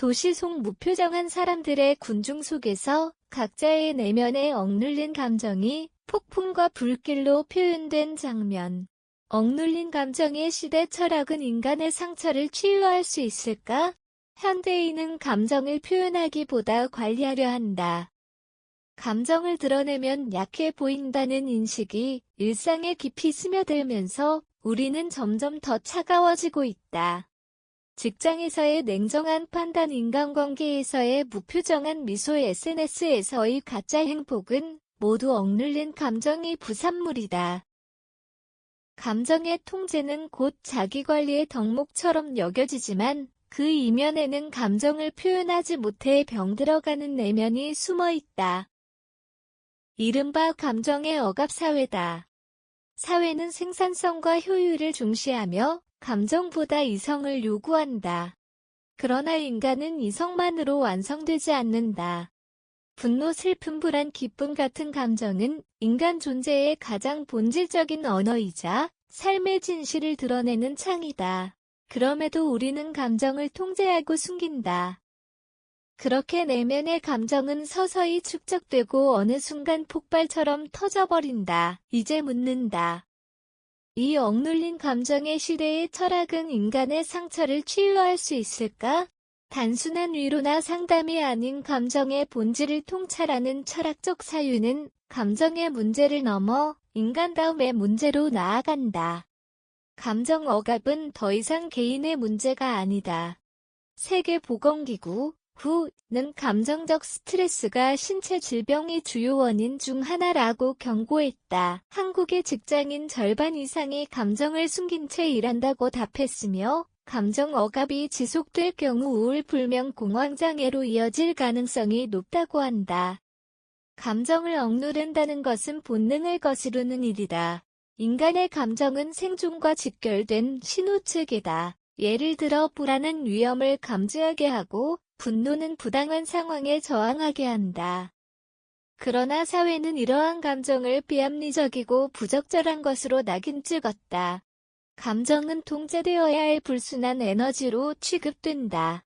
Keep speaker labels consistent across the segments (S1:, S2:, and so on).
S1: 도시 속 무표정한 사람들의 군중 속에서 각자의 내면에 억눌린 감정이 폭풍과 불길로 표현된 장면. 억눌린 감정의 시대 철학은 인간의 상처를 치유할 수 있을까? 현대인은 감정을 표현하기보다 관리하려 한다. 감정을 드러내면 약해 보인다는 인식이 일상에 깊이 스며들면서 우리는 점점 더 차가워지고 있다. 직장에서의 냉정한 판단, 인간관계에서의 무표정한 미소, SNS에서의 가짜 행복은 모두 억눌린 감정의 부산물이다. 감정의 통제는 곧 자기관리의 덕목처럼 여겨지지만 그 이면에는 감정을 표현하지 못해 병들어가는 내면이 숨어 있다. 이른바 감정의 억압사회다. 사회는 생산성과 효율을 중시하며 감정보다 이성을 요구한다. 그러나 인간은 이성만으로 완성되지 않는다. 분노, 슬픔, 불안, 기쁨 같은 감정은 인간 존재의 가장 본질적인 언어이자 삶의 진실을 드러내는 창이다. 그럼에도 우리는 감정을 통제하고 숨긴다. 그렇게 내면의 감정은 서서히 축적되고 어느 순간 폭발처럼 터져버린다. 이제 묻는다. 이 억눌린 감정의 시대의 철학은 인간의 상처를 치유할 수 있을까? 단순한 위로나 상담이 아닌 감정의 본질을 통찰하는 철학적 사유는 감정의 문제를 넘어 인간다움의 문제로 나아간다. 감정 억압은 더 이상 개인의 문제가 아니다. 세계보건기구 WHO는 감정적 스트레스가 신체 질병의 주요 원인 중 하나라고 경고했다. 한국의 직장인 절반 이상이 감정을 숨긴 채 일한다고 답했으며 감정 억압이 지속될 경우 우울불명 공황장애로 이어질 가능성이 높다고 한다. 감정을 억누른다는 것은 본능을 거스르는 일이다. 인간의 감정은 생존과 직결된 신호체계다. 예를 들어 불안은 위험을 감지하게 하고 분노는 부당한 상황에 저항하게 한다. 그러나 사회는 이러한 감정을 비합리적이고 부적절한 것으로 낙인 찍었다. 감정은 통제되어야 할 불순한 에너지로 취급된다.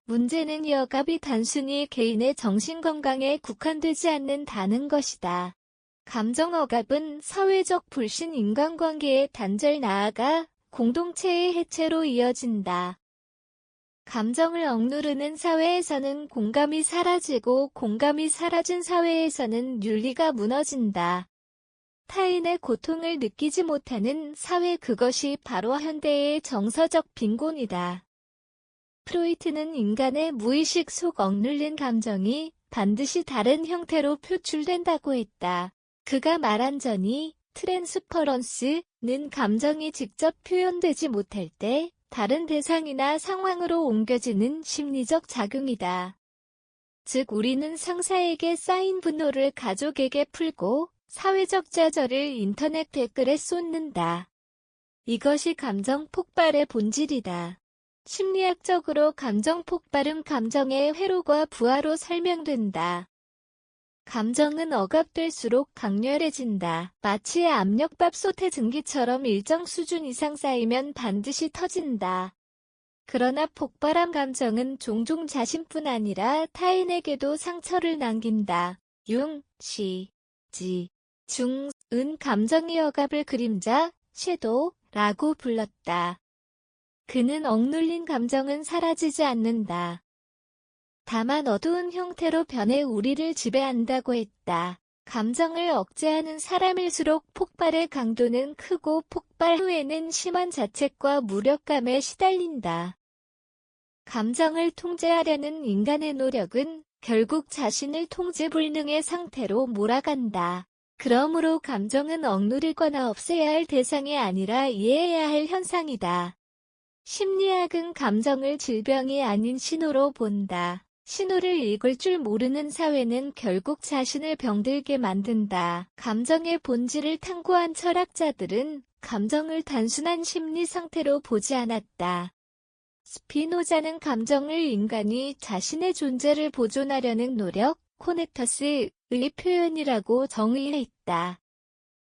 S1: 문제는 이 억압이 단순히 개인의 정신건강에 국한되지 않는다는 것이다. 감정 억압은 사회적 불신, 인간관계의 단절, 나아가 공동체의 해체로 이어진다. 감정을 억누르는 사회에서는 공감이 사라지고 공감이 사라진 사회에서는 윤리가 무너진다. 타인의 고통을 느끼지 못하는 사회, 그것이 바로 현대의 정서적 빈곤이다. 프로이트는 인간의 무의식 속 억눌린 감정이 반드시 다른 형태로 표출된다고 했다. 그가 말한 전이 트랜스퍼런스는 감정이 직접 표현되지 못할 때 다른 대상이나 상황으로 옮겨지는 심리적 작용이다. 즉 우리는 상사에게 쌓인 분노를 가족에게 풀고 사회적 좌절을 인터넷 댓글에 쏟는다. 이것이 감정 폭발의 본질이다. 심리학적으로 감정 폭발은 감정의 회로과 부하로 설명된다. 감정은 억압될수록 강렬해진다. 마치 압력밥솥의 증기처럼 일정 수준 이상 쌓이면 반드시 터진다. 그러나 폭발한 감정은 종종 자신뿐 아니라 타인에게도 상처를 남긴다. 융, 시, 지, 중, 은 감정의 억압을 그림자, 섀도우라고 불렀다. 그는 억눌린 감정은 사라지지 않는다. 다만 어두운 형태로 변해 우리를 지배한다고 했다. 감정을 억제하는 사람일수록 폭발의 강도는 크고 폭발 후에는 심한 자책과 무력감에 시달린다. 감정을 통제하려는 인간의 노력은 결국 자신을 통제불능의 상태로 몰아간다. 그러므로 감정은 억누르거나 없애야 할 대상이 아니라 이해해야 할 현상이다. 심리학은 감정을 질병이 아닌 신호로 본다. 신호를 읽을 줄 모르는 사회는 결국 자신을 병들게 만든다. 감정의 본질을 탐구한 철학자들은 감정을 단순한 심리 상태로 보지 않았다. 스피노자는 감정을 인간이 자신의 존재를 보존하려는 노력, 코넥터스의 표현이라고 정의했다.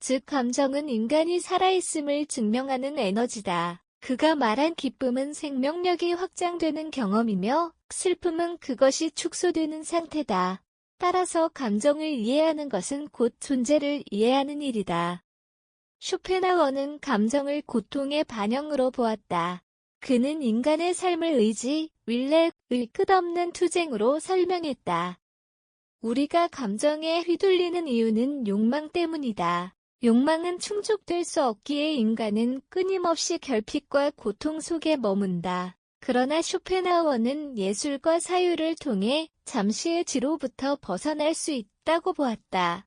S1: 즉 감정은 인간이 살아있음을 증명하는 에너지다. 그가 말한 기쁨은 생명력이 확장되는 경험이며 슬픔은 그것이 축소되는 상태다. 따라서 감정을 이해하는 것은 곧 존재를 이해하는 일이다. 쇼펜하우어는 감정을 고통의 반영으로 보았다. 그는 인간의 삶을 의지, 윌레의 끝없는 투쟁으로 설명했다. 우리가 감정에 휘둘리는 이유는 욕망 때문이다. 욕망은 충족될 수 없기에 인간은 끊임없이 결핍과 고통 속에 머문다. 그러나 쇼펜하우어는 예술과 사유를 통해 잠시의 지로부터 벗어날 수 있다고 보았다.